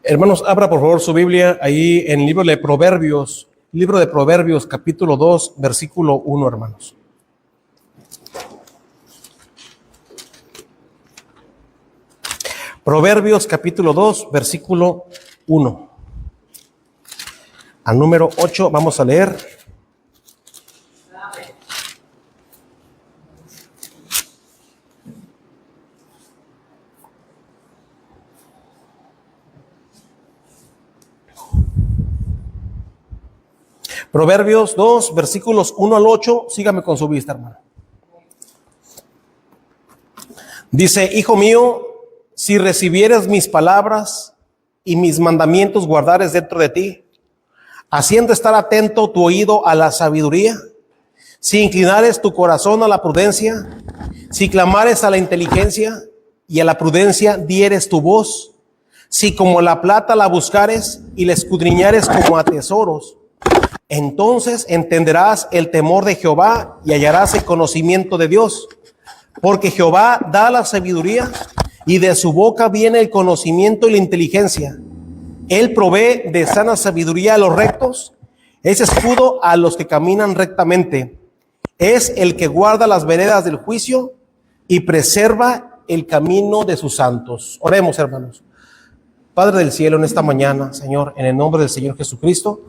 Hermanos, abra por favor su Biblia ahí en el libro de Proverbios, capítulo 2, versículo 1, hermanos. Proverbios, capítulo 2, versículo 1. Al número 8 vamos a leer. Proverbios 2, versículos 1 al 8. Sígame con su vista, hermano. Dice: Hijo mío, si recibieres mis palabras y mis mandamientos guardares dentro de ti, haciendo estar atento tu oído a la sabiduría, si inclinares tu corazón a la prudencia, si clamares a la inteligencia y a la prudencia dieres tu voz, si como la plata la buscares y la escudriñares como a tesoros, entonces entenderás el temor de Jehová y hallarás el conocimiento de Dios, porque Jehová da la sabiduría y de su boca viene el conocimiento y la inteligencia. Él provee de sana sabiduría a los rectos, es escudo a los que caminan rectamente, es el que guarda las veredas del juicio y preserva el camino de sus santos. Oremos, hermanos. Padre del cielo, en esta mañana, Señor, en el nombre del Señor Jesucristo,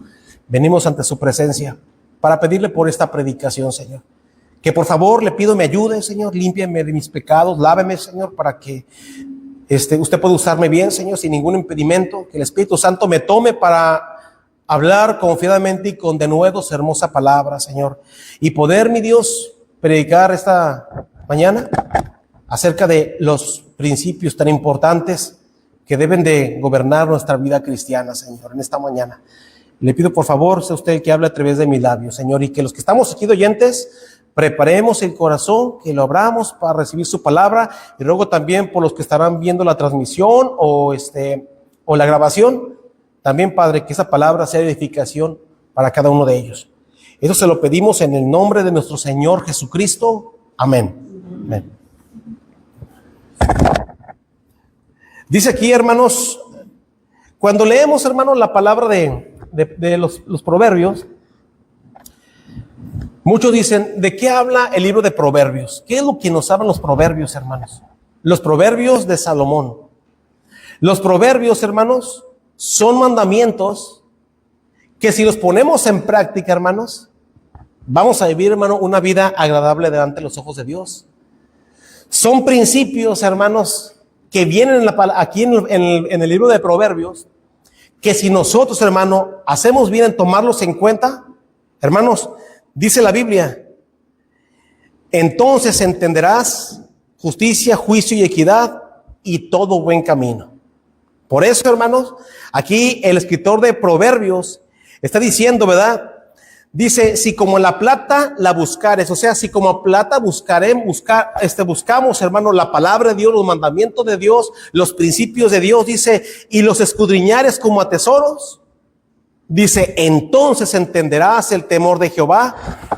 venimos ante su presencia para pedirle por esta predicación, Señor. Que por favor le pido me ayude, Señor, límpiame de mis pecados, láveme, Señor, para que usted pueda usarme bien, Señor, sin ningún impedimento. Que el Espíritu Santo me tome para hablar confiadamente y con denuedo su hermosa palabra, Señor. Y poder, mi Dios, predicar esta mañana acerca de los principios tan importantes que deben de gobernar nuestra vida cristiana, Señor, en esta mañana. Le pido por favor, sea usted el que hable a través de mis labios, Señor, y que los que estamos aquí de oyentes preparemos el corazón, que lo abramos para recibir su palabra, y ruego también por los que estarán viendo la transmisión o la grabación, también, Padre, que esa palabra sea edificación para cada uno de ellos. Eso se lo pedimos en el nombre de nuestro Señor Jesucristo. Amén. Amén. Dice aquí, hermanos, cuando leemos, hermanos, la palabra de los proverbios, muchos dicen: ¿de qué habla el libro de Proverbios? ¿Qué es lo que nos hablan los proverbios, hermanos? Los proverbios de Salomón. Los proverbios, hermanos, son mandamientos que si los ponemos en práctica, hermanos, vamos a vivir, hermano, una vida agradable delante de los ojos de Dios. Son principios, hermanos, que vienen aquí en el libro de Proverbios, que si nosotros, hermano, hacemos bien en tomarlos en cuenta, hermanos, dice la Biblia: entonces entenderás justicia, juicio y equidad y todo buen camino. Por eso, hermanos, aquí el escritor de Proverbios está diciendo, ¿verdad? Dice: si como la plata la buscares, o sea, si como plata buscamos, hermano, la palabra de Dios, los mandamientos de Dios, los principios de Dios, dice, y los escudriñares como a tesoros, dice, entonces entenderás el temor de Jehová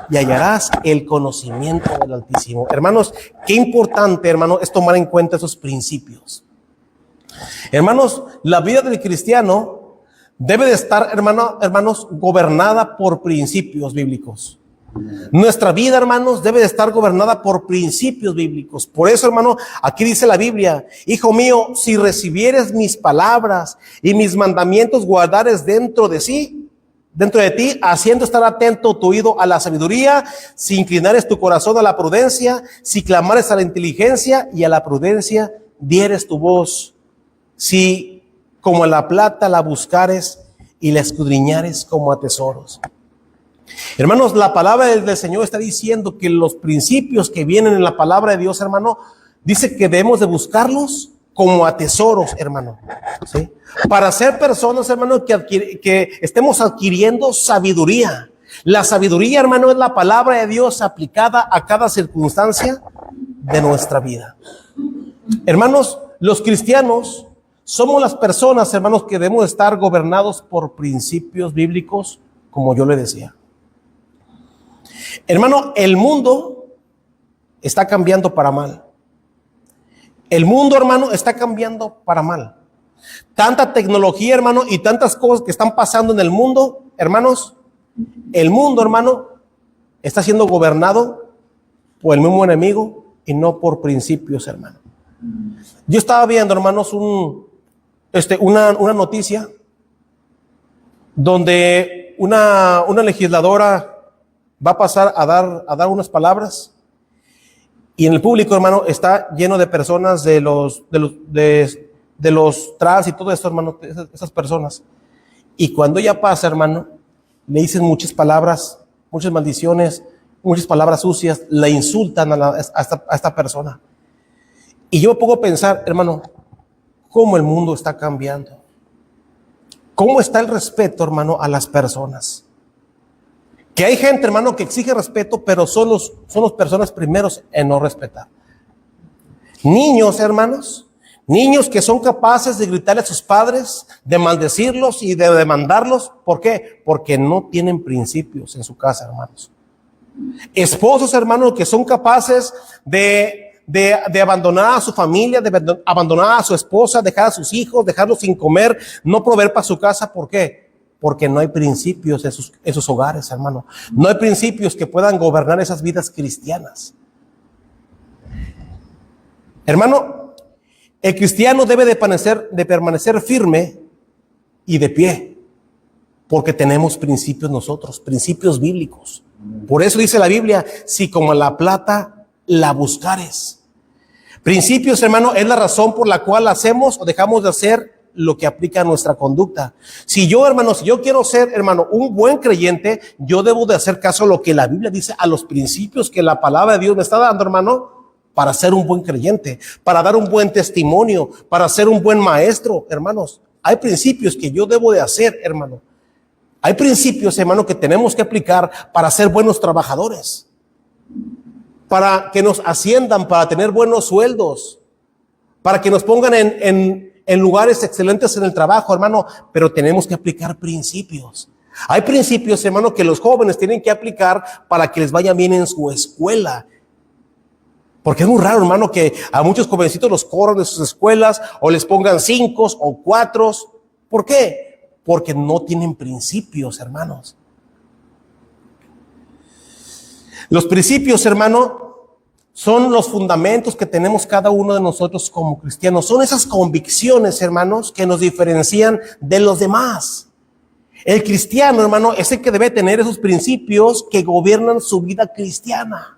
y hallarás el conocimiento del Altísimo. Hermanos, qué importante, hermano, es tomar en cuenta esos principios. Hermanos, la vida del cristiano debe de estar, hermanos, gobernada por principios bíblicos. Nuestra vida, hermanos, debe de estar gobernada por principios bíblicos. Por eso, hermano, aquí dice la Biblia: hijo mío, si recibieres mis palabras y mis mandamientos guardares dentro de ti, haciendo estar atento tu oído a la sabiduría, si inclinares tu corazón a la prudencia, si clamares a la inteligencia y a la prudencia dieres tu voz, si como a la plata la buscares y la escudriñares como a tesoros. Hermanos, la palabra del Señor está diciendo que los principios que vienen en la palabra de Dios, hermano, dice que debemos de buscarlos como a tesoros, hermano, ¿sí? Para ser personas, hermano, que estemos adquiriendo sabiduría. La sabiduría, hermano, es la palabra de Dios aplicada a cada circunstancia de nuestra vida. Hermanos, los cristianos somos las personas, hermanos, que debemos estar gobernados por principios bíblicos, como yo le decía. Hermano, el mundo está cambiando para mal. El mundo, hermano, está cambiando para mal. Tanta tecnología, hermano, y tantas cosas que están pasando en el mundo, hermanos. El mundo, hermano, está siendo gobernado por el mismo enemigo y no por principios, hermano. Yo estaba viendo, hermanos, una noticia donde una legisladora va a pasar a dar unas palabras, y en el público, hermano, está lleno de personas de los trans y todo esto, hermano, esas personas. Y cuando ella pasa, hermano, le dicen muchas palabras, muchas maldiciones, muchas palabras sucias, la insultan a esta persona. Y yo me pongo a pensar, hermano, cómo el mundo está cambiando. ¿Cómo está el respeto, hermano, a las personas? Que hay gente, hermano, que exige respeto, pero son las personas primeros en no respetar. Niños, hermanos, niños que son capaces de gritarle a sus padres, de maldecirlos y de demandarlos. ¿Por qué? Porque no tienen principios en su casa, hermanos. Esposos, hermanos, que son capaces de abandonar a su familia, de abandonar a su esposa, dejar a sus hijos, dejarlos sin comer, no proveer para su casa. ¿Por qué? Porque no hay principios en sus hogares, hermano. No hay principios que puedan gobernar esas vidas cristianas. Hermano, el cristiano debe de permanecer firme y de pie, porque tenemos principios nosotros, principios bíblicos. Por eso dice la Biblia, si como la plata la buscares. Principios, hermano, es la razón por la cual hacemos o dejamos de hacer lo que aplica a nuestra conducta. Si yo quiero ser, hermano, un buen creyente, yo debo de hacer caso a lo que la Biblia dice, a los principios que la palabra de Dios me está dando, hermano, para ser un buen creyente, para dar un buen testimonio, para ser un buen maestro, hermanos. Hay principios que yo debo de hacer, hermano. Hay principios, hermano, que tenemos que aplicar para ser buenos trabajadores, para que nos asciendan, para tener buenos sueldos, para que nos pongan en lugares excelentes en el trabajo, hermano, pero tenemos que aplicar principios. Hay principios, hermano, que los jóvenes tienen que aplicar para que les vaya bien en su escuela. Porque es muy raro, hermano, que a muchos jovencitos los corran de sus escuelas o les pongan 5 o 4. ¿Por qué? Porque no tienen principios, hermanos. Los principios, hermano, son los fundamentos que tenemos cada uno de nosotros como cristianos. Son esas convicciones, hermanos, que nos diferencian de los demás. El cristiano, hermano, es el que debe tener esos principios que gobiernan su vida cristiana.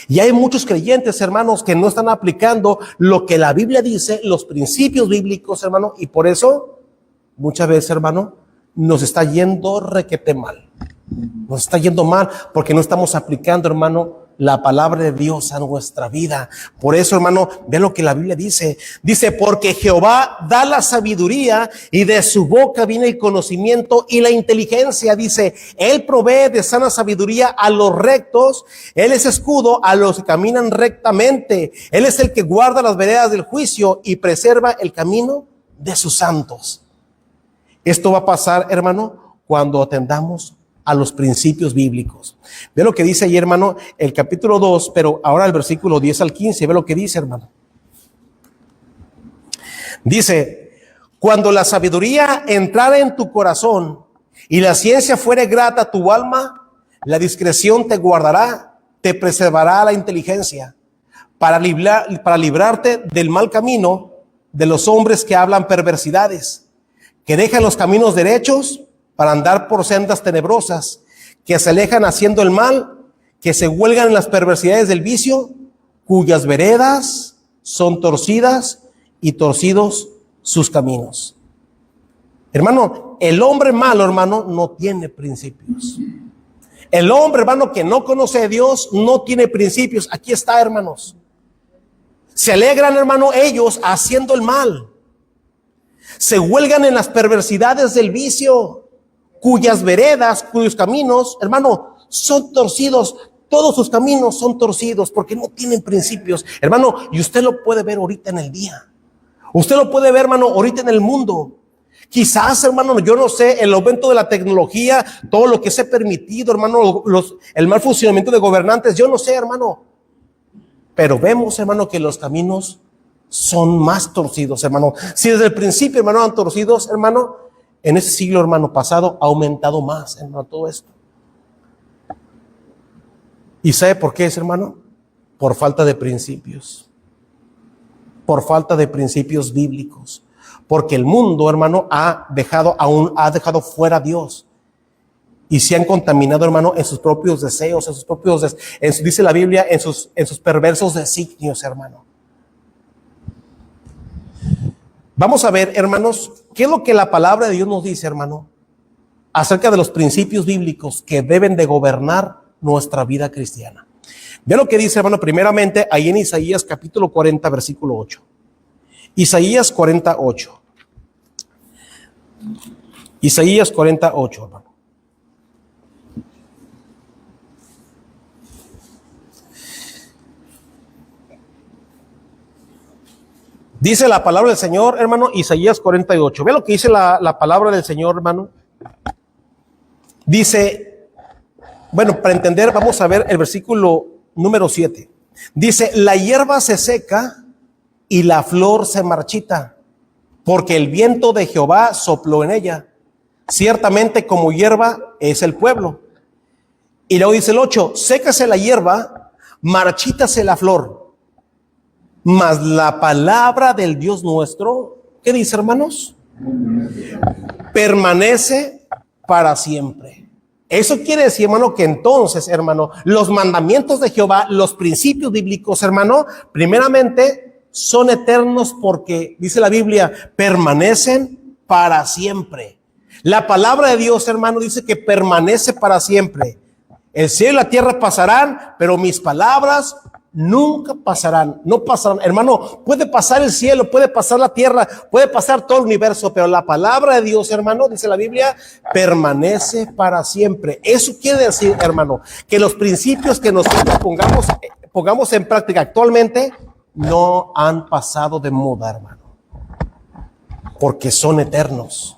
Y hay muchos creyentes, hermanos, que no están aplicando lo que la Biblia dice, los principios bíblicos, hermano, y por eso, muchas veces, hermano, nos está yendo requete mal. Nos está yendo mal porque no estamos aplicando, hermano, la palabra de Dios a nuestra vida. Por eso, hermano, ve lo que la Biblia dice. Dice, porque Jehová da la sabiduría y de su boca viene el conocimiento y la inteligencia. Dice, Él provee de sana sabiduría a los rectos. Él es escudo a los que caminan rectamente. Él es el que guarda las veredas del juicio y preserva el camino de sus santos. Esto va a pasar, hermano, cuando atendamos a los principios bíblicos. Ve lo que dice ahí, hermano, el capítulo 2, pero ahora el versículo 10 al 15, ve lo que dice, hermano. Dice, cuando la sabiduría entrara en tu corazón y la ciencia fuere grata a tu alma, la discreción te guardará, te preservará la inteligencia, para librarte del mal camino de los hombres que hablan perversidades, que dejan los caminos derechos para andar por sendas tenebrosas, que se alejan haciendo el mal, que se huelgan en las perversidades del vicio, cuyas veredas son torcidas y torcidos sus caminos. Hermano, el hombre malo, hermano, no tiene principios. El hombre, hermano, que no conoce a Dios, no tiene principios. Aquí está, hermanos. Se alegran, hermano, ellos haciendo el mal. Se huelgan en las perversidades del vicio, cuyas veredas, cuyos caminos, hermano, son torcidos. Todos sus caminos son torcidos porque no tienen principios, hermano. Y usted lo puede ver ahorita en el día. Usted lo puede ver, hermano, ahorita en el mundo. Quizás, hermano, yo no sé, el aumento de la tecnología, todo lo que se ha permitido, hermano, el mal funcionamiento de gobernantes, yo no sé, hermano. Pero vemos, hermano, que los caminos son más torcidos, hermano. Si desde el principio, hermano, han torcidos, hermano, en ese siglo, hermano, pasado, ha aumentado más, hermano, todo esto. ¿Y sabe por qué es, hermano? Por falta de principios. Por falta de principios bíblicos. Porque el mundo, hermano, ha dejado fuera a Dios. Y se han contaminado, hermano, en sus propios deseos, dice la Biblia, en sus perversos designios, hermano. Vamos a ver, hermanos, qué es lo que la palabra de Dios nos dice, hermano, acerca de los principios bíblicos que deben de gobernar nuestra vida cristiana. Ve lo que dice, hermano, primeramente, ahí en Isaías capítulo 40, versículo 8. Isaías 48. Isaías 48, hermano. Dice la palabra del Señor, hermano, Isaías 48. Ve lo que dice la palabra del Señor, hermano. Dice, bueno, para entender, vamos a ver el versículo número 7. Dice, la hierba se seca y la flor se marchita, porque el viento de Jehová sopló en ella. Ciertamente como hierba es el pueblo. Y luego dice el 8, sécase la hierba, marchítase la flor. Mas la palabra del Dios nuestro, ¿qué dice, hermanos? Permanece para siempre. Eso quiere decir, hermano, que entonces, hermano, los mandamientos de Jehová, los principios bíblicos, hermano, primeramente son eternos porque, dice la Biblia, permanecen para siempre. La palabra de Dios, hermano, dice que permanece para siempre. El cielo y la tierra pasarán, pero mis palabras nunca pasarán, no pasarán. Hermano, puede pasar el cielo, puede pasar la tierra, puede pasar todo el universo, pero la palabra de Dios, hermano, dice la Biblia, permanece para siempre. Eso quiere decir, hermano, que los principios que nosotros pongamos en práctica actualmente no han pasado de moda, hermano, porque son eternos.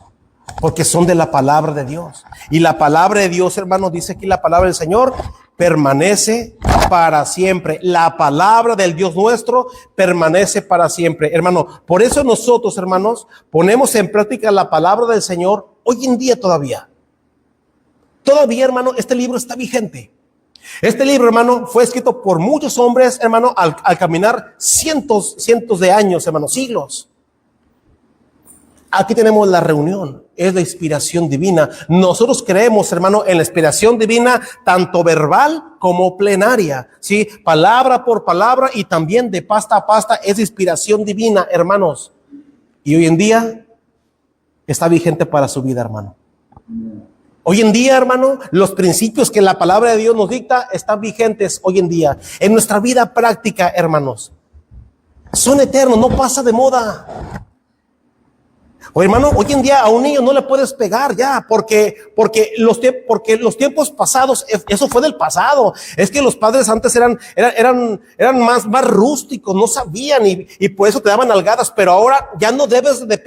Porque son de la palabra de Dios. Y la palabra de Dios, hermanos, dice aquí la palabra del Señor, permanece para siempre. La palabra del Dios nuestro permanece para siempre. Hermano, por eso nosotros, hermanos, ponemos en práctica la palabra del Señor hoy en día todavía. Todavía, hermano, este libro está vigente. Este libro, hermano, fue escrito por muchos hombres, hermano, al caminar cientos de años, hermano, siglos. Aquí tenemos la reunión, es la inspiración divina. Nosotros creemos, hermano, en la inspiración divina, tanto verbal como plenaria, ¿sí? Palabra por palabra y también de pasta a pasta es inspiración divina, hermanos. Y hoy en día está vigente para su vida, hermano. Hoy en día, hermano, los principios que la palabra de Dios nos dicta están vigentes hoy en día. En nuestra vida práctica, hermanos, son eternos, no pasa de moda. O hermano, hoy en día a un niño no le puedes pegar ya, porque los tiempos pasados, eso fue del pasado. Es que los padres antes eran más rústicos, no sabían y por eso te daban nalgadas, pero ahora ya no debes de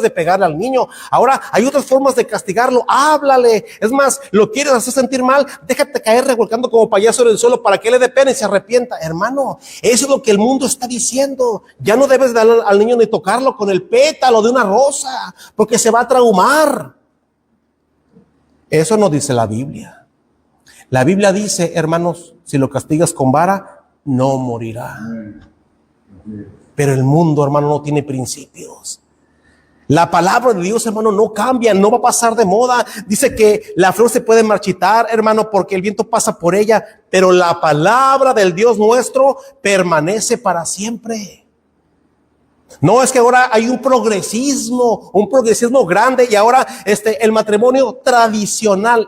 pegarle al niño. Ahora hay otras formas de castigarlo. Háblale. Es más, lo quieres hacer sentir mal, déjate caer revolcando como payaso en el suelo para que le dé pena y se arrepienta. Hermano, eso es lo que el mundo está diciendo. Ya no debes darle al niño ni tocarlo con el pétalo de una rosa, porque se va a traumar. Eso no dice la Biblia. La Biblia dice, hermanos, si lo castigas con vara, no morirá. Pero el mundo, hermano, no tiene principios. La palabra de Dios, hermano, no cambia, no va a pasar de moda. Dice que la flor se puede marchitar, hermano, porque el viento pasa por ella, pero la palabra del Dios nuestro permanece para siempre. No, es que ahora hay un progresismo grande y ahora el matrimonio tradicional.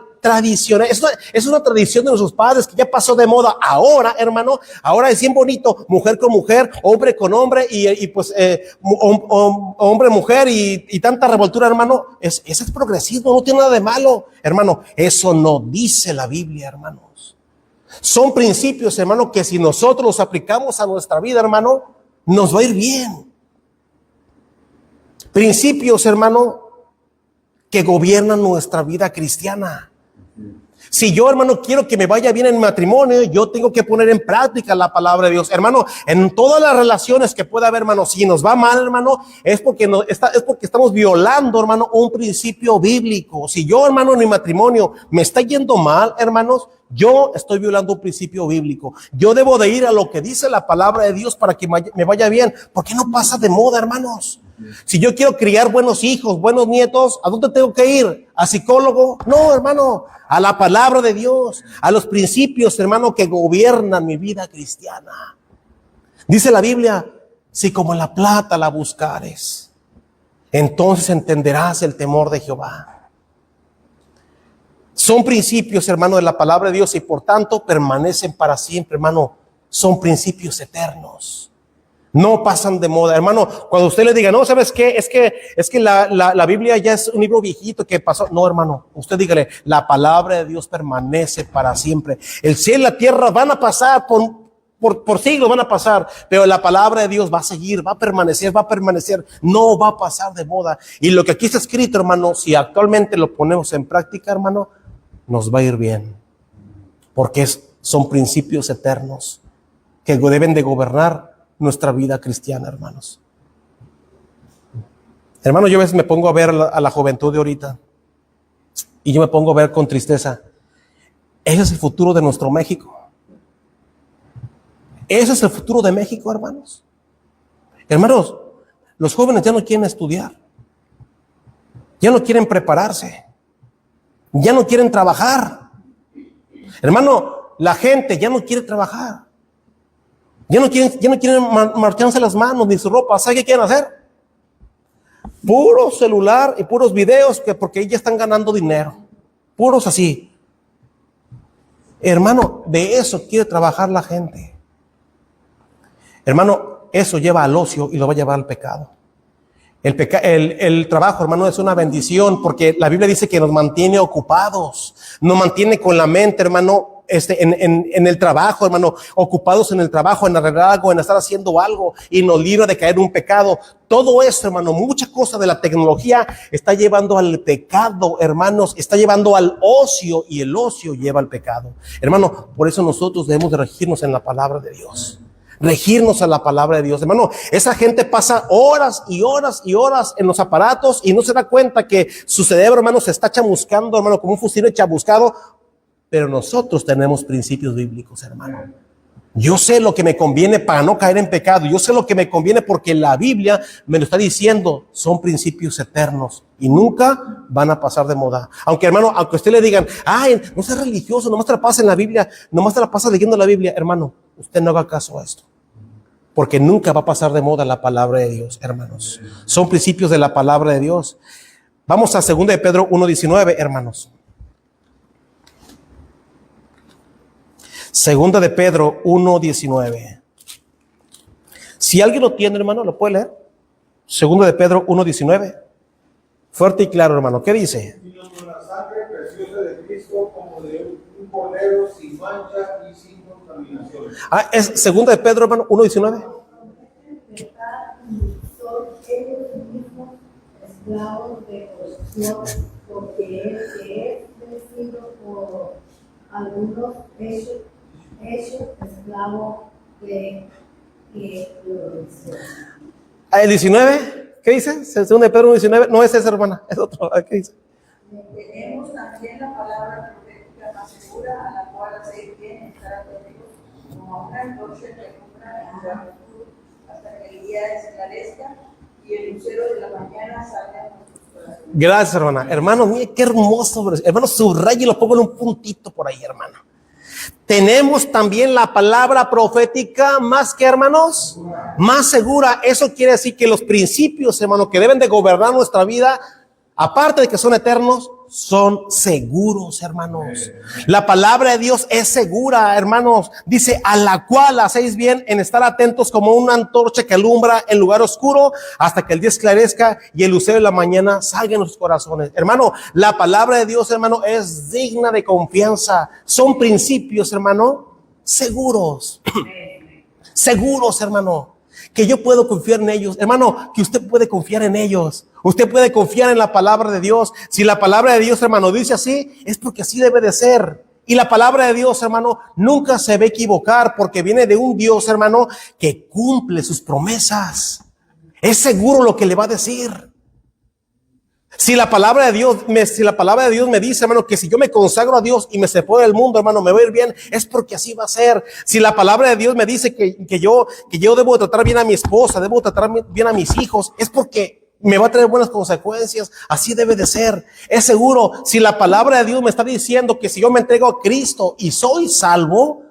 Eso es una tradición de nuestros padres que ya pasó de moda. Ahora, hermano, ahora es bien bonito, mujer con mujer, hombre con hombre y pues hombre, mujer y tanta revoltura, hermano. Ese es progresismo, no tiene nada de malo, hermano. Eso no dice la Biblia, hermanos. Son principios, hermano, que si nosotros los aplicamos a nuestra vida, hermano, nos va a ir bien. Principios, hermano, que gobiernan nuestra vida cristiana. Si yo, hermano, quiero que me vaya bien en matrimonio, yo tengo que poner en práctica la palabra de Dios. Hermano, en todas las relaciones que pueda haber, hermano, si nos va mal, hermano, es porque estamos violando, hermano, un principio bíblico. Si yo, hermano, en mi matrimonio me está yendo mal, hermanos, yo estoy violando un principio bíblico. Yo debo de ir a lo que dice la palabra de Dios para que me vaya bien. Porque no pasa de moda, hermanos. Si yo quiero criar buenos hijos, buenos nietos, ¿a dónde tengo que ir? ¿A psicólogo? No, hermano, a la palabra de Dios, a los principios, hermano, que gobiernan mi vida cristiana. Dice la Biblia, si como la plata la buscares, entonces entenderás el temor de Jehová. Son principios, hermano, de la palabra de Dios y por tanto permanecen para siempre, hermano. Son principios eternos. No pasan de moda, hermano. Cuando usted le diga, no, ¿sabes qué? Es que la Biblia ya es un libro viejito que pasó. No, hermano, usted dígale, la palabra de Dios permanece para siempre. El cielo y la tierra van a pasar por siglos, van a pasar, pero la palabra de Dios va a seguir, va a permanecer, no va a pasar de moda. Y lo que aquí está escrito, hermano, si actualmente lo ponemos en práctica, hermano, nos va a ir bien, porque son principios eternos que deben de gobernar nuestra vida cristiana, hermanos. Hermano, yo a veces me pongo a ver a la juventud de ahorita y yo me pongo a ver con tristeza. Ese es el futuro de nuestro México. Ese es el futuro de México, hermanos. Hermanos, los jóvenes ya no quieren estudiar, ya no quieren prepararse, ya no quieren trabajar. Hermano, la gente ya no quiere trabajar. Ya no quieren marcharse las manos ni su ropa. ¿Sabe qué quieren hacer? Puro celular y puros videos porque ya están ganando dinero. Puros así. Hermano, de eso quiere trabajar la gente. Hermano, eso lleva al ocio y lo va a llevar al pecado. El trabajo, hermano, es una bendición porque la Biblia dice que nos mantiene ocupados, nos mantiene con la mente, hermano, en el trabajo, hermano, ocupados en el trabajo, en arreglar algo, en estar haciendo algo y nos libra de caer en un pecado. Todo eso, hermano, mucha cosa de la tecnología está llevando al pecado, hermanos, está llevando al ocio y el ocio lleva al pecado. Hermano, por eso nosotros debemos de regirnos en la palabra de Dios. Regirnos a la palabra de Dios, hermano. Esa gente pasa horas y horas y horas en los aparatos y no se da cuenta que su cerebro, hermano, se está chamuscando, hermano, como un fusil chamuscado. Pero nosotros tenemos principios bíblicos, hermano. Yo sé lo que me conviene para no caer en pecado. Yo sé lo que me conviene porque la Biblia me lo está diciendo. Son principios eternos y nunca van a pasar de moda. Aunque, hermano, aunque usted le digan, ay, no seas religioso, nomás te la pasas en la Biblia, nomás te la pasas leyendo la Biblia, hermano, usted no haga caso a esto. Porque nunca va a pasar de moda la palabra de Dios, hermanos. Son principios de la palabra de Dios. Vamos a 2 de Pedro 1:19, hermanos. 2 de Pedro 1:19. Si alguien lo tiene, hermano, lo puede leer. 2 de Pedro 1:19. Fuerte y claro, hermano. ¿Qué dice? Sino con la sangre preciosa de Cristo, como de un cordero sin mancha y sin contaminación. Es 2 de Pedro, hermano, 1:19. Son ellos mismos esclavos de corrupción, porque él que es vencido por algunos hechos esclavo de que lo venció. El 19, ¿qué dice? 2 de Pedro 1:19. No es esa, hermana, es otro. ¿Qué dice? Tenemos también la palabra profética más segura, a la cual hacéis bien estar atentos, como a una noche que alumbra en gran luz, hasta que el día esclarezca y el lucero de la mañana salga en nuestros corazones. Gracias, hermana. Hermano, mire qué hermoso. Hermano, subraye y lo pongo en un puntito por ahí, hermano. Tenemos también la palabra profética más que, hermanos, más segura. Eso quiere decir que los principios, hermano, que deben de gobernar nuestra vida, aparte de que son eternos, son seguros, hermanos. La palabra de Dios es segura, hermanos. Dice, a la cual hacéis bien en estar atentos como una antorcha que alumbra en lugar oscuro hasta que el día esclarezca y el lucero de la mañana salga en los corazones. Hermano, la palabra de Dios, hermano, es digna de confianza. Son principios, hermano, seguros. Seguros, hermano. que yo puedo confiar en ellos. Hermano, que usted puede confiar en ellos. Usted puede confiar en la palabra de Dios. Si la palabra de Dios, hermano, dice así, es porque así debe de ser. Y la palabra de Dios, hermano, nunca se va a equivocar porque viene de un Dios, hermano, que cumple sus promesas. Es seguro lo que le va a decir. Si la palabra de Dios me dice, hermano, que si yo me consagro a Dios y me separo del mundo, hermano, me va a ir bien, es porque así va a ser. Si la palabra de Dios me dice que yo debo tratar bien a mi esposa, debo tratar bien a mis hijos, es porque me va a traer buenas consecuencias. Así debe de ser. Es seguro. Si la palabra de Dios me está diciendo que si yo me entrego a Cristo y soy salvo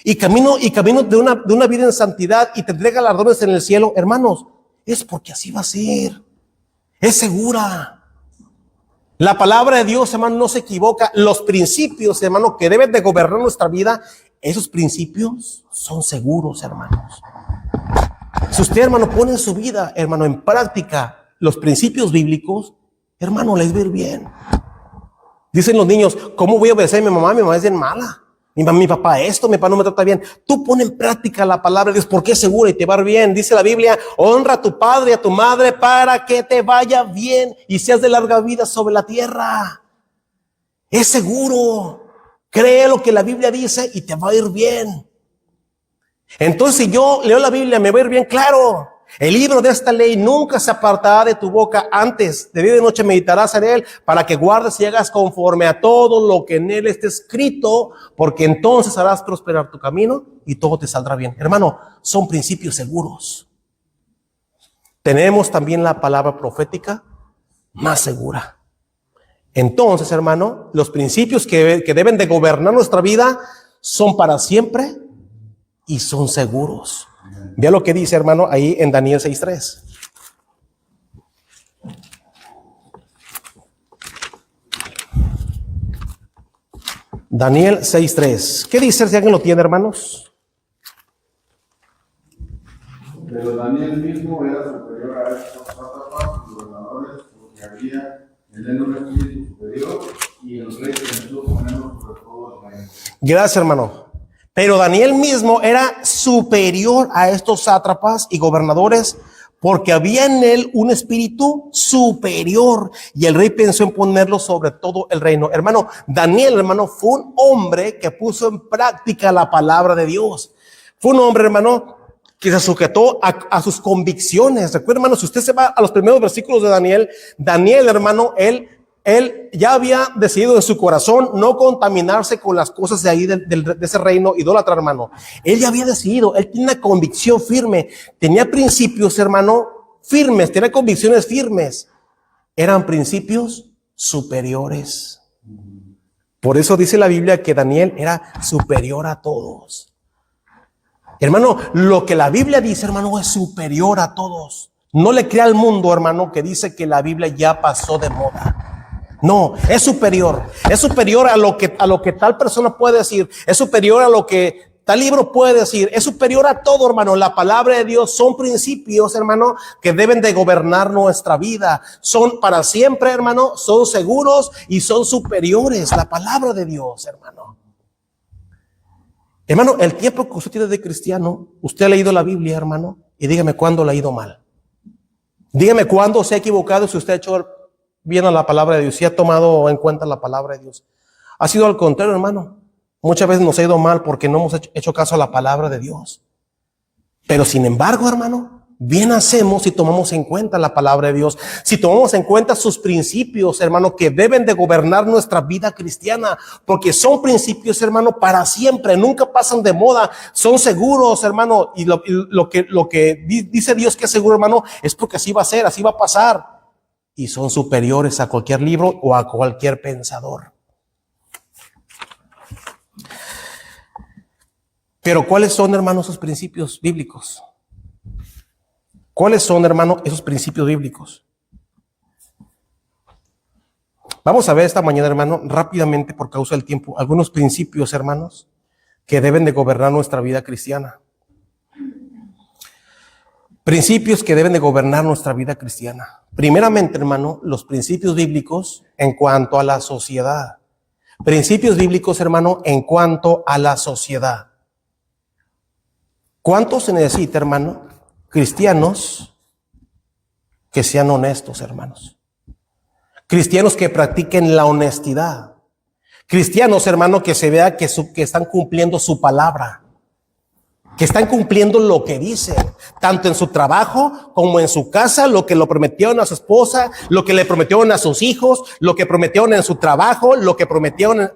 y camino de una vida en santidad y tendré galardones en el cielo, hermanos, es porque así va a ser. Es segura. La palabra de Dios, hermano, no se equivoca. Los principios, hermano, que deben de gobernar nuestra vida, esos principios son seguros, hermanos. Si usted, hermano, pone en su vida, hermano, en práctica los principios bíblicos, hermano, les va a ir bien. Dicen los niños, ¿cómo voy a obedecer a mi mamá? Mi mamá es bien mala. Mi papá esto, mi papá no me trata bien. Tú pon en práctica la palabra de Dios porque es segura y te va a ir bien. Dice la Biblia, honra a tu padre y a tu madre para que te vaya bien y seas de larga vida sobre la tierra. Es seguro. Cree lo que la Biblia dice y te va a ir bien. Entonces, si yo leo la Biblia, me va a ir bien, claro. El libro de esta ley nunca se apartará de tu boca. Antes, de día y de noche meditarás en él, para que guardes y hagas conforme a todo lo que en él esté escrito, porque entonces harás prosperar tu camino y todo te saldrá bien. Hermano, son principios seguros. Tenemos también la palabra profética más segura. Entonces, hermano, los principios que deben de gobernar nuestra vida son para siempre y son seguros. Vea lo que dice, hermano, ahí en Daniel 6:3. Daniel 6:3. ¿Qué dice? Si alguien lo tiene, hermanos. Pero Daniel mismo era superior a estos sátrapas y gobernadores, porque había en él un espíritu superior y el rey pensó ponerlo sobre todo el reino. Gracias, hermano. Pero Daniel mismo era superior a estos sátrapas y gobernadores porque había en él un espíritu superior y el rey pensó en ponerlo sobre todo el reino. Hermano, Daniel, hermano, fue un hombre que puso en práctica la palabra de Dios. Fue un hombre, hermano, que se sujetó a sus convicciones. Recuerda, hermano, si usted se va a los primeros versículos de Daniel, hermano, él ya había decidido en su corazón no contaminarse con las cosas de ahí de ese reino idólatra, hermano. Él ya había decidido, él tenía una convicción firme, tenía principios, hermano, firmes, tenía convicciones firmes. Eran principios superiores. Por eso dice la Biblia que Daniel era superior a todos. Hermano, lo que la Biblia dice, hermano, es superior a todos. No le crea al mundo, hermano, que dice que la Biblia ya pasó de moda. No, es superior a lo que tal persona puede decir, es superior a lo que tal libro puede decir, es superior a todo, hermano. La palabra de Dios son principios, hermano, que deben de gobernar nuestra vida. Son para siempre, hermano, son seguros y son superiores. La palabra de Dios, hermano. Hermano, el tiempo que usted tiene de cristiano, usted ha leído la Biblia, hermano, y dígame cuándo le ha ido mal. Dígame cuándo se ha equivocado, si usted ha hecho bien a la palabra de Dios, si ha tomado en cuenta la palabra de Dios. Ha sido al contrario, hermano. Muchas veces nos ha ido mal porque no hemos hecho caso a la palabra de Dios. Pero sin embargo, hermano, bien hacemos si tomamos en cuenta la palabra de Dios, si tomamos en cuenta sus principios, hermano, que deben de gobernar nuestra vida cristiana, porque son principios, hermano, para siempre, nunca pasan de moda, son seguros, hermano, y lo que dice Dios que es seguro, hermano, es porque así va a ser, así va a pasar. Y son superiores a cualquier libro o a cualquier pensador. Pero ¿cuáles son, hermanos, esos principios bíblicos? ¿Cuáles son, hermano, esos principios bíblicos? Vamos a ver esta mañana, hermano, rápidamente por causa del tiempo, algunos principios, hermanos, que deben de gobernar nuestra vida cristiana. Principios que deben de gobernar nuestra vida cristiana. Primeramente, hermano, los principios bíblicos en cuanto a la sociedad. Principios bíblicos, hermano, en cuanto a la sociedad. ¿Cuánto se necesita, hermano, cristianos que sean honestos, hermanos. Cristianos que practiquen la honestidad. Cristianos, hermano, que se vea que están cumpliendo su palabra. Que están cumpliendo lo que dicen, tanto en su trabajo como en su casa, lo que lo prometieron a su esposa, lo que le prometieron a sus hijos, lo que prometieron en su trabajo, lo que prometieron.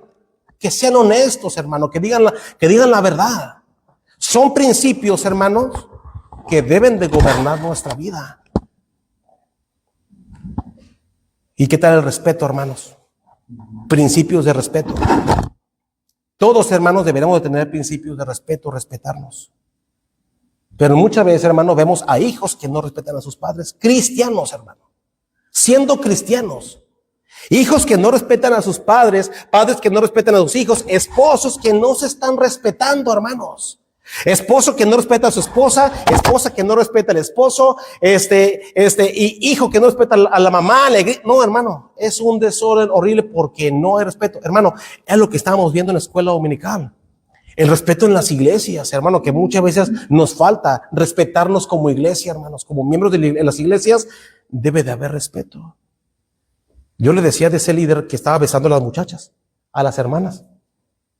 Que sean honestos, hermano, que digan la verdad. Son principios, hermanos, que deben de gobernar nuestra vida. ¿Y qué tal el respeto, hermanos? Principios de respeto. Todos, hermanos, deberíamos de tener principios de respeto, respetarnos. Pero muchas veces, hermanos, vemos a hijos que no respetan a sus padres, cristianos, hermano, siendo cristianos. Hijos que no respetan a sus padres, padres que no respetan a sus hijos, esposos que no se están respetando, hermanos. Esposo que no respeta a su esposa, esposa que no respeta al esposo, y hijo que no respeta a la mamá, no, hermano, es un desorden horrible porque no hay respeto. Hermano, es lo que estábamos viendo en la escuela dominical. El respeto en las iglesias, hermano, que muchas veces nos falta respetarnos como iglesia, hermanos, como miembros de las iglesias, debe de haber respeto. Yo le decía de ese líder que estaba besando a las muchachas, a las hermanas.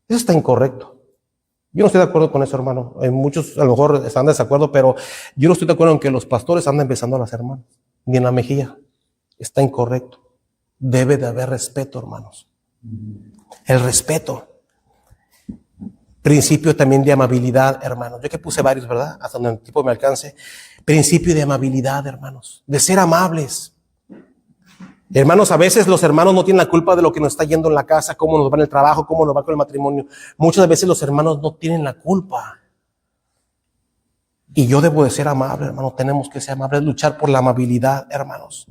Eso está incorrecto. Yo no estoy de acuerdo con eso, hermano. Muchos a lo mejor están de desacuerdo, pero yo no estoy de acuerdo en que los pastores anden besando a las hermanas, ni en la mejilla. Está incorrecto. Debe de haber respeto, hermanos. El respeto. Principio también de amabilidad, hermanos. Yo que puse varios, ¿verdad? Hasta donde el tiempo me alcance. Principio de amabilidad, hermanos. De ser amables. Hermanos, a veces los hermanos no tienen la culpa de lo que nos está yendo en la casa, cómo nos va en el trabajo, cómo nos va con el matrimonio. Muchas veces los hermanos no tienen la culpa. Y yo debo de ser amable, hermanos. Tenemos que ser amables, luchar por la amabilidad, hermanos.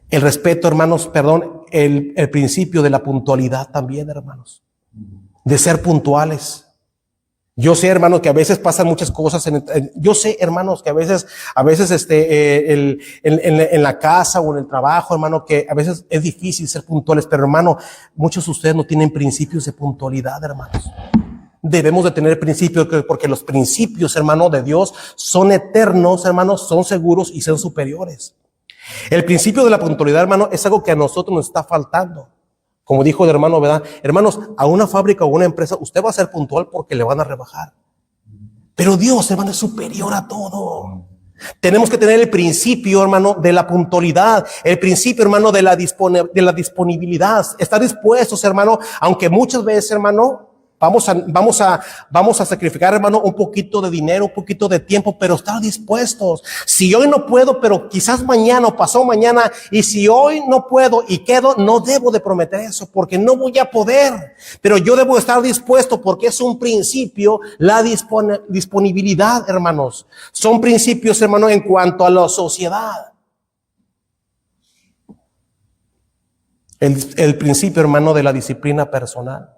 El respeto, hermanos, perdón, el principio de la puntualidad también, hermanos. De ser puntuales. Yo sé, hermanos, que a veces pasan muchas cosas. Yo sé, hermanos, que a veces en la casa o en el trabajo, hermano, que a veces es difícil ser puntuales. Pero, hermano, muchos de ustedes no tienen principios de puntualidad, hermanos. Debemos de tener principios, porque los principios, hermano, de Dios son eternos, hermanos, son seguros y son superiores. El principio de la puntualidad, hermano, es algo que a nosotros nos está faltando. Como dijo el hermano, ¿verdad? Hermanos, a una fábrica o una empresa, usted va a ser puntual porque le van a rebajar. Pero Dios, hermano, es superior a todo. Tenemos que tener el principio, hermano, de la puntualidad. El principio, hermano, de la disponibilidad. Estar dispuestos, hermano, aunque muchas veces, hermano, vamos a sacrificar, hermano, un poquito de dinero, un poquito de tiempo, pero estar dispuestos. Si hoy no puedo, pero quizás mañana o pasado mañana, y si hoy no puedo y quedo, no debo de prometer eso, porque no voy a poder. Pero yo debo estar dispuesto, porque es un principio, la disponibilidad, hermanos. Son principios, hermano, en cuanto a la sociedad. El principio, hermano, de la disciplina personal.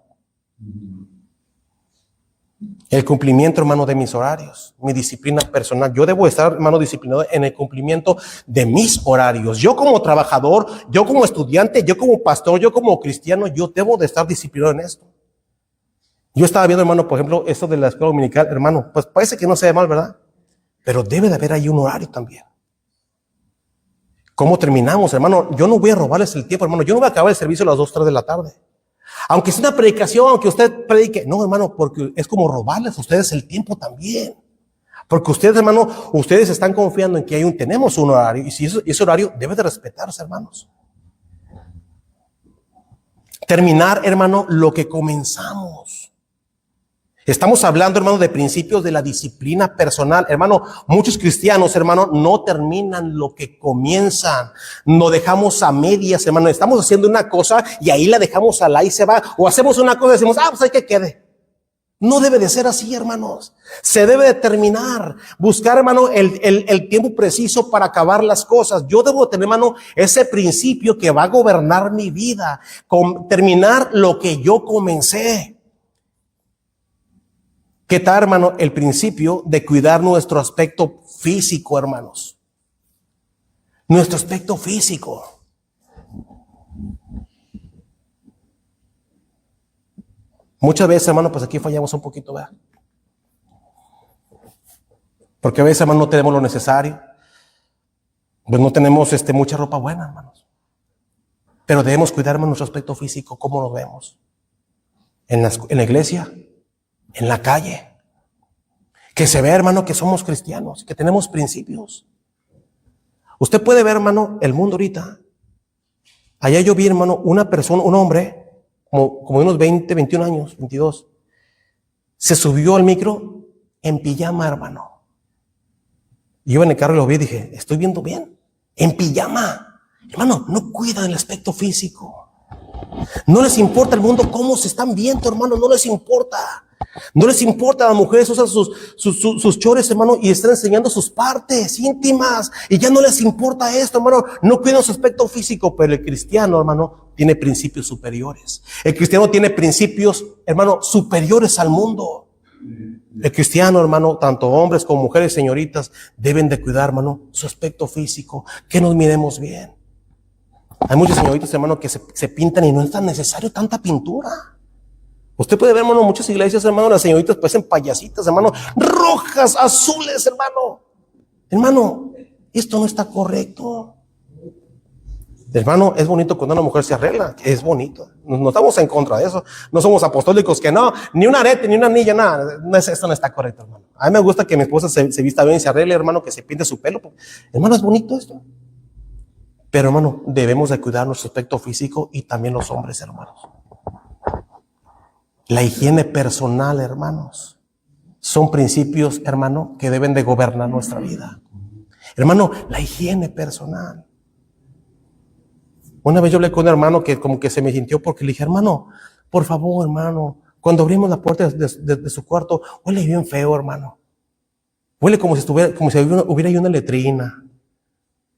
El cumplimiento, hermano, de mis horarios, mi disciplina personal. Yo debo estar, hermano, disciplinado en el cumplimiento de mis horarios. Yo como trabajador, yo como estudiante, yo como pastor, yo como cristiano, yo debo de estar disciplinado en esto. Yo estaba viendo, hermano, por ejemplo, esto de la escuela dominical, hermano, pues parece que no se ve mal, ¿verdad? Pero debe de haber ahí un horario también. ¿Cómo terminamos, hermano? Yo no voy a robarles el tiempo, hermano. Yo no voy a acabar el servicio a las 2, 3 de la tarde. Aunque sea una predicación, aunque usted predique, no, hermano, porque es como robarles a ustedes el tiempo también. Porque ustedes, hermano, ustedes están confiando en que tenemos un horario, y si ese horario debe de respetarse, hermanos. Terminar, hermano, lo que comenzamos. Estamos hablando, hermano, de principios de la disciplina personal. Hermano, muchos cristianos, hermano, no terminan lo que comienzan. No dejamos a medias, hermano. Estamos haciendo una cosa y ahí la dejamos al ahí se va. O hacemos una cosa y decimos, pues hay que quede. No debe de ser así, hermanos. Se debe de terminar. Buscar, hermano, el tiempo preciso para acabar las cosas. Yo debo tener, hermano, ese principio que va a gobernar mi vida. Terminar lo que yo comencé. ¿Qué tal, hermano? El principio de cuidar nuestro aspecto físico, hermanos. Nuestro aspecto físico. Muchas veces, hermano, pues aquí fallamos un poquito, ¿verdad? Porque a veces, hermano, no tenemos lo necesario. Pues no tenemos mucha ropa buena, hermanos. Pero debemos cuidar, hermano, nuestro aspecto físico, cómo nos vemos. En la iglesia, en la calle. Que se vea, hermano, que somos cristianos, que tenemos principios. Usted puede ver, hermano, el mundo ahorita. Allá yo vi, hermano, una persona, un hombre, como de unos 20, 21 años, 22. Se subió al micro en pijama, hermano. Yo iba en el carro y lo vi y dije, estoy viendo bien. En pijama. Hermano, no cuidan el aspecto físico. No les importa el mundo cómo se están viendo, hermano. No les importa. No les importa, las mujeres usan sus chores, hermano, y están enseñando sus partes íntimas. Y ya no les importa esto, hermano. No cuidan su aspecto físico. Pero el cristiano, hermano, tiene principios superiores. El cristiano tiene principios, hermano, superiores al mundo. El cristiano, hermano, tanto hombres como mujeres, señoritas, deben de cuidar, hermano, su aspecto físico, que nos miremos bien. Hay muchos señoritas, hermano, que se pintan y no es tan necesario tanta pintura. Usted puede ver, hermano, muchas iglesias, hermano, las señoritas parecen payasitas, hermano, rojas, azules, hermano. Hermano, esto no está correcto. Hermano, es bonito cuando una mujer se arregla, es bonito. No estamos en contra de eso. No somos apostólicos que no, ni un arete, ni una anilla, nada. Esto no está correcto, hermano. A mí me gusta que mi esposa se vista bien y se arregle, hermano, que se pinte su pelo. Hermano, es bonito esto. Pero, hermano, debemos de cuidar nuestro aspecto físico y también los hombres, hermanos. La higiene personal, hermanos, son principios, hermano, que deben de gobernar nuestra vida. Hermano, la higiene personal. Una vez yo hablé con un hermano que como que se me sintió porque le dije, hermano, por favor, hermano, cuando abrimos la puerta de su cuarto, huele bien feo, hermano. Huele como si hubiera ahí una letrina.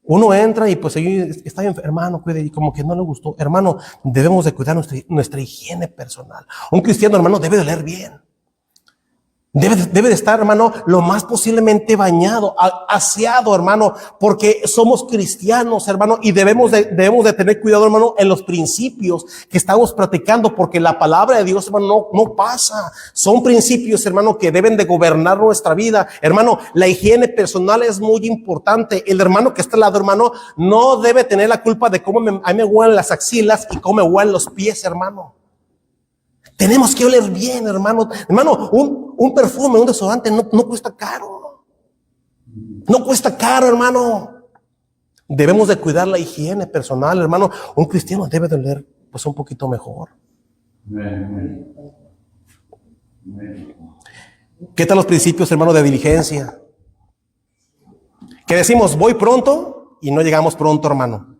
Uno entra y pues ahí está bien, hermano, cuide, y como que no le gustó. Hermano, debemos de cuidar nuestra higiene personal. Un cristiano, hermano, debe de oler bien. Debe de estar, hermano, lo más posiblemente bañado, aseado, hermano, porque somos cristianos, hermano, y debemos de tener cuidado, hermano, en los principios que estamos practicando, porque la palabra de Dios, hermano, no pasa. Son principios, hermano, que deben de gobernar nuestra vida. Hermano, la higiene personal es muy importante. El hermano que está al lado, hermano, no debe tener la culpa de cómo a mí me huelen las axilas y cómo me huelen los pies, hermano. Tenemos que oler bien, hermano. Hermano, un perfume, un desodorante no cuesta caro. No cuesta caro, hermano. Debemos de cuidar la higiene personal, hermano. Un cristiano debe de oler pues un poquito mejor. ¿Qué tal los principios, hermano, de diligencia? Que decimos, voy pronto y no llegamos pronto, hermano.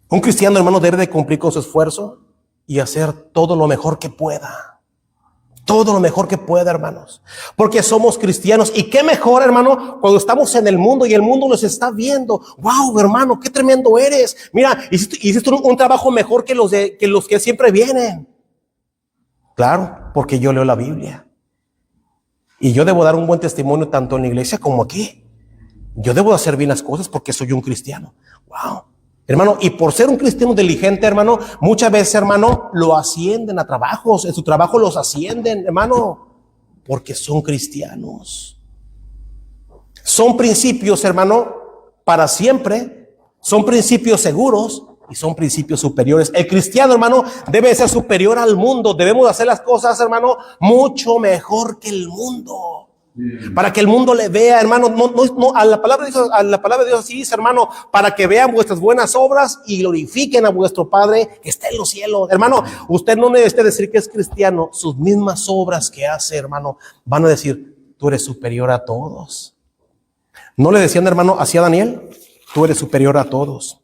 Un cristiano, hermano, debe de cumplir con su esfuerzo y hacer todo lo mejor que pueda. Todo lo mejor que pueda, hermanos. Porque somos cristianos. Y qué mejor, hermano, cuando estamos en el mundo y el mundo nos está viendo. Wow, hermano, qué tremendo eres. Mira, hiciste un trabajo mejor que los que siempre vienen. Claro, porque yo leo la Biblia. Y yo debo dar un buen testimonio tanto en la iglesia como aquí. Yo debo hacer bien las cosas porque soy un cristiano. Wow. Hermano, y por ser un cristiano diligente, hermano, muchas veces, hermano, lo ascienden a trabajos, en su trabajo los ascienden, hermano, porque son cristianos. Son principios, hermano, para siempre, son principios seguros y son principios superiores. El cristiano, hermano, debe ser superior al mundo. Debemos hacer las cosas, hermano, mucho mejor que el mundo. Para que el mundo le vea, hermano, no, a la palabra de Dios así dice, hermano, para que vean vuestras buenas obras y glorifiquen a vuestro Padre que está en los cielos. Hermano, usted no necesita decir que es cristiano, sus mismas obras que hace, hermano, van a decir, tú eres superior a todos. ¿No le decían, hermano, así a Daniel? Tú eres superior a todos.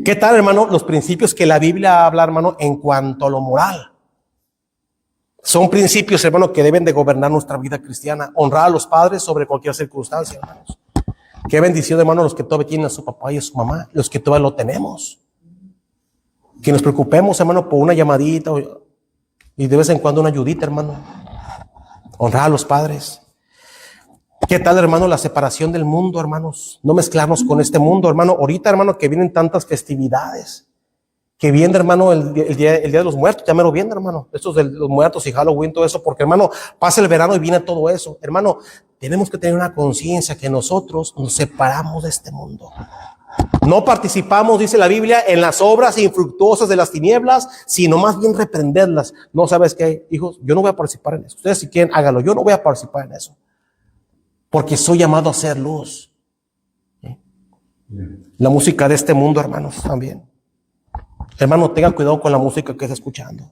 ¿Qué tal, hermano, los principios que la Biblia habla, hermano, en cuanto a lo moral? Son principios, hermano, que deben de gobernar nuestra vida cristiana. Honrar a los padres sobre cualquier circunstancia, hermanos. Qué bendición, hermano, los que todavía tienen a su papá y a su mamá, los que todavía lo tenemos. Que nos preocupemos, hermano, por una llamadita y de vez en cuando una ayudita, hermano. Honrar a los padres. ¿Qué tal, hermano, la separación del mundo, hermanos? No mezclarnos con este mundo, hermano. Ahorita, hermano, que vienen tantas festividades. que viene, hermano, el día de los muertos, ya me lo viene, hermano. Estos de los muertos y Halloween, todo eso, porque, hermano, pasa el verano y viene todo eso. Hermano, tenemos que tener una conciencia que nosotros nos separamos de este mundo. No participamos, dice la Biblia, en las obras infructuosas de las tinieblas, sino más bien reprenderlas. No, ¿sabes qué, hijos? Yo no voy a participar en eso. Ustedes si quieren, háganlo. Yo no voy a participar en eso. Porque soy llamado a ser luz. ¿Sí? La música de este mundo, hermanos, también. Hermano, tenga cuidado con la música que está escuchando.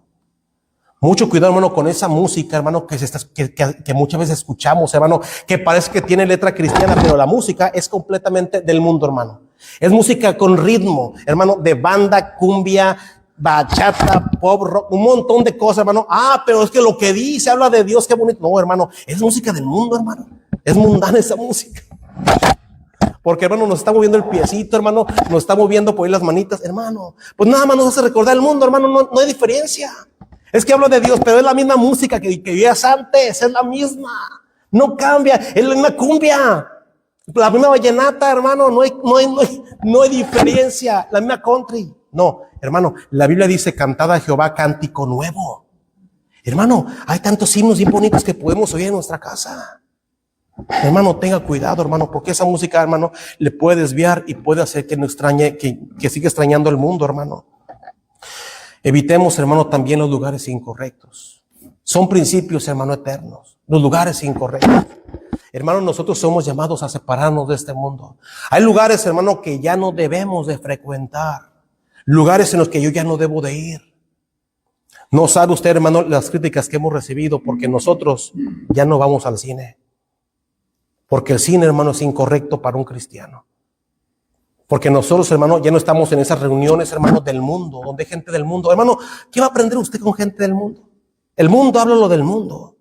Mucho cuidado, hermano, con esa música, hermano, que muchas veces escuchamos, hermano, que parece que tiene letra cristiana, pero la música es completamente del mundo, hermano. Es música con ritmo, hermano, de banda, cumbia, bachata, pop, rock, un montón de cosas, hermano. Pero es que lo que dice, habla de Dios, qué bonito. No, hermano, es música del mundo, hermano. Es mundana esa música. Porque, hermano, nos está moviendo el piecito, hermano, nos está moviendo por ahí las manitas, hermano. Pues nada más nos hace recordar el mundo, hermano, no hay diferencia. Es que hablo de Dios, pero es la misma música que vivías antes, es la misma. No cambia, es la misma cumbia, la misma vallenata, hermano, no hay diferencia, la misma country. No, hermano, la Biblia dice, cantad a Jehová cántico nuevo. Hermano, hay tantos himnos bien bonitos que podemos oír en nuestra casa. Hermano, tenga cuidado, hermano, porque esa música, hermano, le puede desviar y puede hacer que no extrañe, que siga extrañando el mundo, hermano. Evitemos, hermano, también los lugares incorrectos. Son principios, hermano, eternos. Los lugares incorrectos. Hermano, nosotros somos llamados a separarnos de este mundo. Hay lugares, hermano, que ya no debemos de frecuentar. Lugares en los que yo ya no debo de ir. No sabe usted, hermano, las críticas que hemos recibido porque nosotros ya no vamos al cine. Porque el cine, hermano, es incorrecto para un cristiano. Porque nosotros, hermano, ya no estamos en esas reuniones, hermano, del mundo, donde hay gente del mundo. Hermano, ¿qué va a aprender usted con gente del mundo? El mundo habla lo del mundo.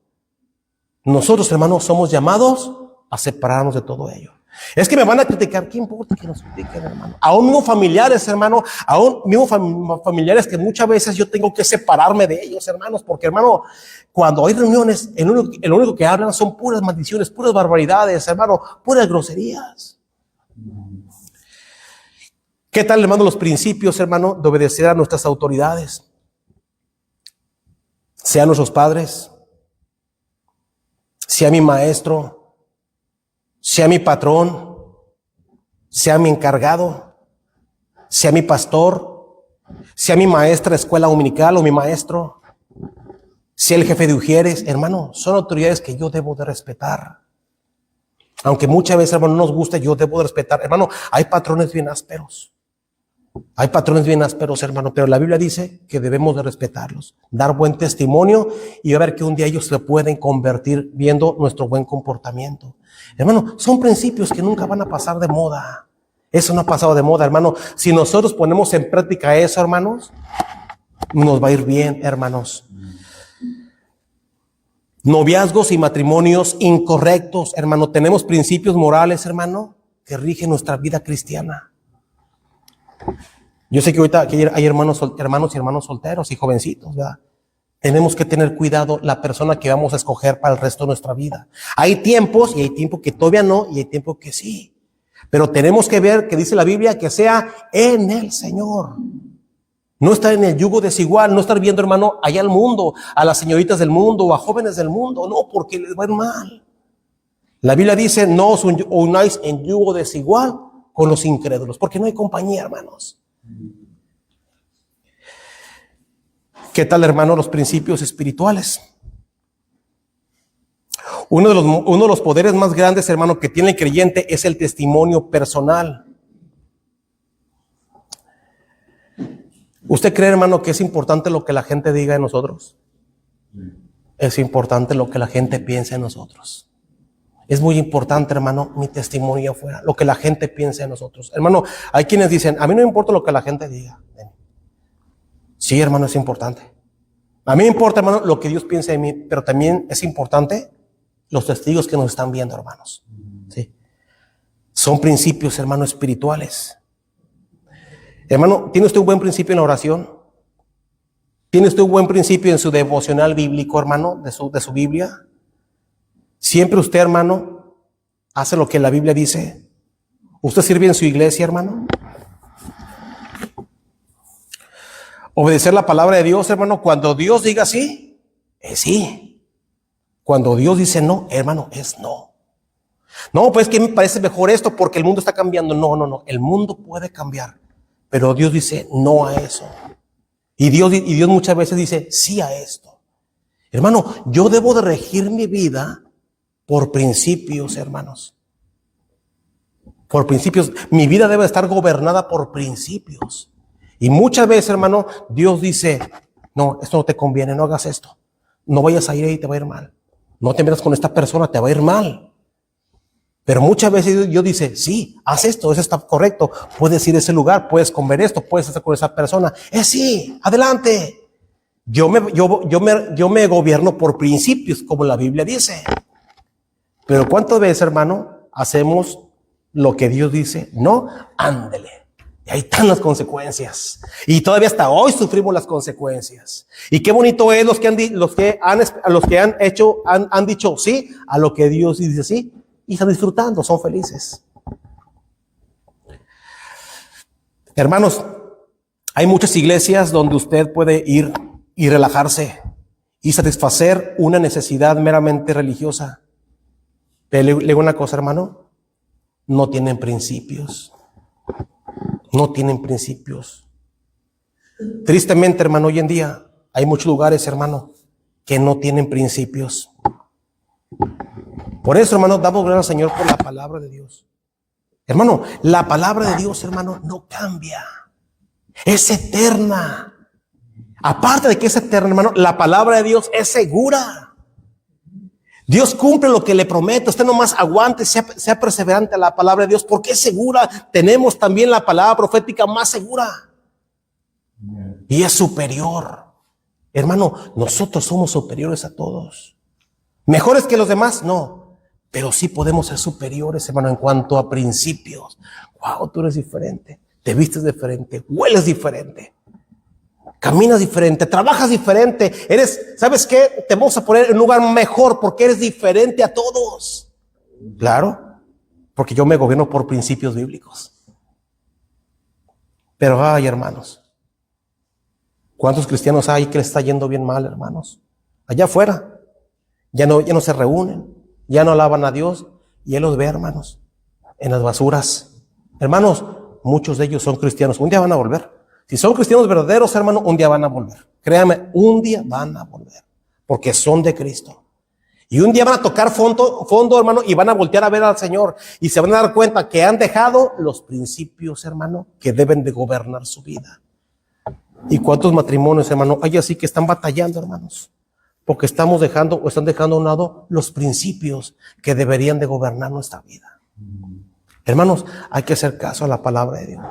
Nosotros, hermano, somos llamados a separarnos de todo ello. Es que me van a criticar, ¿qué importa que nos critiquen, hermano? Aún mismos familiares, hermano, aún mismos familiares que muchas veces yo tengo que separarme de ellos, hermanos, porque, hermano, cuando hay reuniones, el único que hablan son puras maldiciones, puras barbaridades, hermano, puras groserías. ¿Qué tal, hermano, los principios, hermano, de obedecer a nuestras autoridades? Sean nuestros padres, sea mi maestro, sea mi patrón, sea mi encargado, sea mi pastor, sea mi maestra de escuela dominical o mi maestro, sea el jefe de ujieres, hermano, son autoridades que yo debo de respetar. Aunque muchas veces, hermano, no nos guste, yo debo de respetar. Hermano, hay patrones bien ásperos. Hay patrones bien ásperos, hermano, pero la Biblia dice que debemos de respetarlos, dar buen testimonio y ver que un día ellos se pueden convertir viendo nuestro buen comportamiento. Hermano, son principios que nunca van a pasar de moda. Eso no ha pasado de moda, hermano. Si nosotros ponemos en práctica eso, hermanos, nos va a ir bien, hermanos. Noviazgos y matrimonios incorrectos, hermano. Tenemos principios morales, hermano, que rigen nuestra vida cristiana. Yo sé que ahorita hay hermanos y hermanos solteros y jovencitos, ¿verdad? Tenemos que tener cuidado la persona que vamos a escoger para el resto de nuestra vida. Hay tiempos y hay tiempo que todavía no y hay tiempo que sí. Pero tenemos que ver que dice la Biblia que sea en el Señor. No estar en el yugo desigual, no estar viendo, hermano, allá al mundo, a las señoritas del mundo o a jóvenes del mundo. No, porque les va a ir mal. La Biblia dice, no os unáis en yugo desigual con los incrédulos, porque no hay compañía, hermanos. ¿Qué tal, hermano, los principios espirituales? Uno de los poderes más grandes, hermano, que tiene el creyente es el testimonio personal. ¿Usted cree, hermano, que es importante lo que la gente diga de nosotros? Es importante lo que la gente piense de nosotros. Es muy importante, hermano, mi testimonio afuera, lo que la gente piense de nosotros. Hermano, hay quienes dicen, a mí no me importa lo que la gente diga. Sí, hermano, es importante. A mí me importa, hermano, lo que Dios piense de mí, pero también es importante los testigos que nos están viendo, hermanos. ¿Sí? Son principios, hermano, espirituales. Hermano, ¿tiene usted un buen principio en la oración? ¿Tiene usted un buen principio en su devocional bíblico, hermano, de su Biblia? ¿Siempre usted, hermano, hace lo que la Biblia dice? ¿Usted sirve en su iglesia, hermano? Obedecer la palabra de Dios, hermano, cuando Dios diga sí, es sí. Cuando Dios dice no, hermano, es no. No, pues que me parece mejor esto porque el mundo está cambiando. No. El mundo puede cambiar, pero Dios dice no a eso. Y Dios muchas veces dice sí a esto. Hermano, yo debo de regir mi vida por principios, hermanos. Por principios. Mi vida debe estar gobernada por principios. Y muchas veces, hermano, Dios dice, no, esto no te conviene, no hagas esto. No vayas a ir ahí, te va a ir mal. No te metas con esta persona, te va a ir mal. Pero muchas veces Dios dice, sí, haz esto, eso está correcto. Puedes ir a ese lugar, puedes comer esto, puedes estar con esa persona. Sí, adelante. Yo me gobierno por principios, como la Biblia dice. Pero ¿cuántas veces, hermano, hacemos lo que Dios dice? No, ándele. Y ahí están las consecuencias. Y todavía hasta hoy sufrimos las consecuencias. Y qué bonito es los que han dicho sí a lo que Dios dice sí. Y están disfrutando, son felices. Hermanos, hay muchas iglesias donde usted puede ir y relajarse y satisfacer una necesidad meramente religiosa. Pero le digo una cosa, hermano, no tienen principios. No tienen principios. Tristemente, hermano, hoy en día hay muchos lugares, hermano, que no tienen principios. Por eso, hermano, damos gracias al Señor por la palabra de Dios. Hermano, la palabra de Dios, hermano, no cambia. Es eterna. Aparte de que es eterna, hermano, la palabra de Dios es segura. Dios cumple lo que le promete. Usted nomás aguante, sea perseverante a la palabra de Dios, porque es segura. Tenemos también la palabra profética más segura. Y es superior. Hermano, nosotros somos superiores a todos. ¿Mejores que los demás? No. Pero sí podemos ser superiores, hermano, en cuanto a principios. Wow, tú eres diferente. Te vistes diferente. Hueles diferente. Caminas diferente, trabajas diferente, ¿sabes qué? Te vamos a poner en un lugar mejor porque eres diferente a todos. Claro, porque yo me gobierno por principios bíblicos. Pero ay, hermanos, ¿cuántos cristianos hay que les está yendo bien mal, hermanos? Allá afuera, ya no se reúnen, ya no alaban a Dios, y Él los ve, hermanos, en las basuras. Hermanos, muchos de ellos son cristianos, un día van a volver. Si son cristianos verdaderos, hermano, un día van a volver. Créame, un día van a volver. Porque son de Cristo. Y un día van a tocar fondo, hermano, y van a voltear a ver al Señor. Y se van a dar cuenta que han dejado los principios, hermano, que deben de gobernar su vida. ¿Y cuántos matrimonios, hermano, hay así que están batallando, hermanos? Porque están dejando a un lado los principios que deberían de gobernar nuestra vida. Hermanos, hay que hacer caso a la palabra de Dios,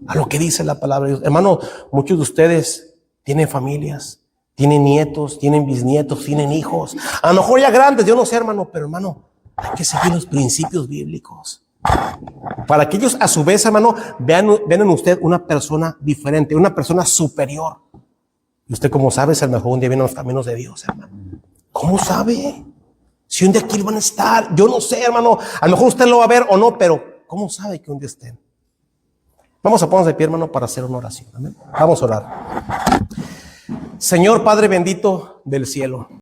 a lo que dice la palabra de Dios. Hermanos, muchos de ustedes tienen familias, tienen nietos, tienen bisnietos, tienen hijos. A lo mejor ya grandes, yo no sé, hermano, pero hermano, hay que seguir los principios bíblicos. Para que ellos a su vez, hermano, vean en usted una persona diferente, una persona superior. Y usted, como sabe, a lo mejor un día viene a los caminos de Dios, hermano. ¿Cómo sabe? Si un día aquí van a estar, yo no sé, hermano, a lo mejor usted lo va a ver o no, pero ¿cómo sabe que un día estén? Vamos a ponernos de pie, hermano, para hacer una oración. ¿Amén? Vamos a orar. Señor Padre bendito del cielo,